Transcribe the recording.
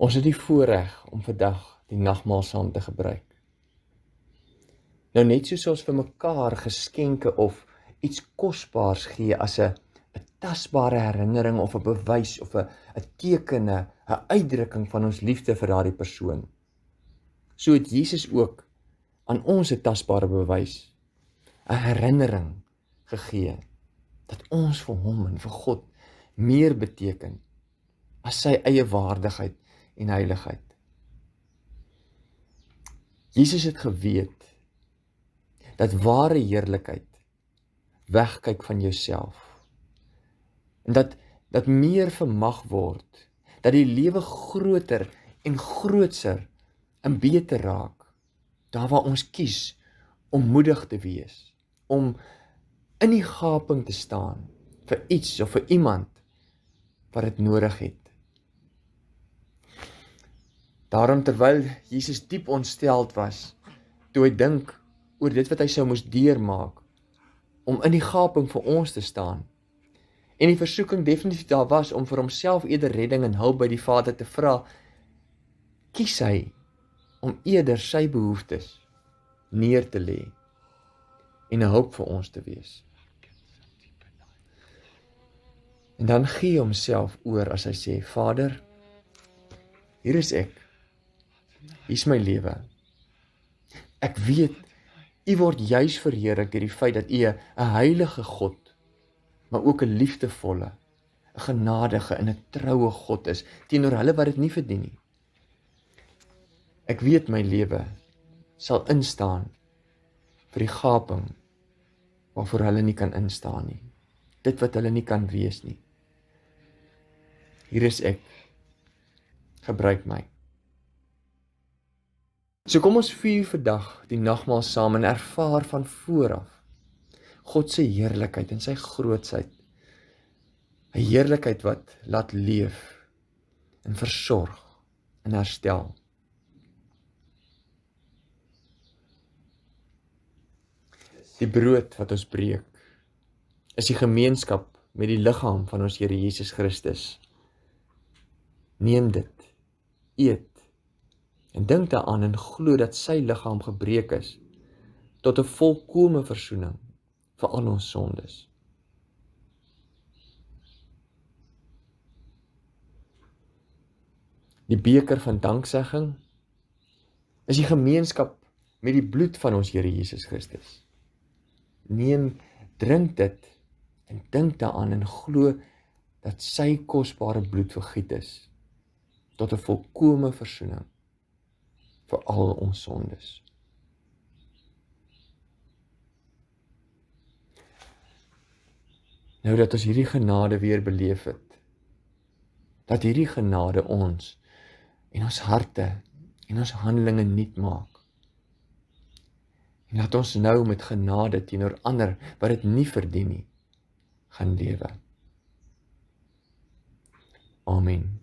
Ons het die voorreg om vandag die nagmaal saam te gebruik. Nou net soos ons vir mekaar geskenke of iets kosbaars gee as 'n tasbare herinnering of 'n bewys of 'n teken, 'n uitdrukking van ons liefde vir daardie persoon. So het Jesus ook aan ons 'n tasbare bewys, 'n herinnering gegee, dat ons vir hom en vir God meer beteken as sy eie waardigheid en heiligheid. Jesus het geweet dat ware heerlikheid wegkyk van jouself. En dat meer vermag word, dat die lewe groter en grootser en beter raak, daar waar ons kies om moedig te wees, om in die gaping te staan vir iets of vir iemand wat dit nodig het. Daarom terwyl Jesus diep ontsteld was, toe hy dink oor dit wat hy sou moes deurmaak, om in die gaping vir ons te staan, en die versoeking definitief daar was om vir homself eerder redding en hulp by die Vader te vra, kies hy om eerder sy behoeftes neer te lê en 'n hulp vir ons te wees. En dan gee hy homself oor as hy sê, Vader, hier is ek, hier is my lewe. Ek weet, U word juis verheerlik deur die feit dat U 'n heilige God, maar ook 'n liefdevolle, 'n genadige en 'n troue God is, teenoor hulle wat dit nie verdien nie. Ek weet my lewe sal instaan vir die gaping waarvoor hulle nie kan instaan nie. Dit wat hulle nie kan wees nie. Hier is ek. Gebruik my. So kom ons vier vandag die nagmaal saam en ervaar van vooraf God se heerlikheid en sy grootsheid. 'n Heerlikheid wat laat leef en versorg en herstel. Die brood wat ons breek is die gemeenskap met die liggaam van ons Here Jesus Christus. Neem dit, eet en dink daaraan en glo dat sy liggaam gebreek is tot 'n volkome versoening vir al ons sondes. Die beker van danksegging is die gemeenskap met die bloed van ons Here Jesus Christus. Neem, drink dit en dink daaraan en glo dat sy kosbare bloed vergiet is tot 'n volkome versoening vir al ons sondes. Nou dat ons hierdie genade weer beleef het, dat hierdie genade ons en ons harte en ons handelinge nuut maak, en laat ons nou met genade teenoor ander wat dit nie verdien nie, gaan lewe. Amen.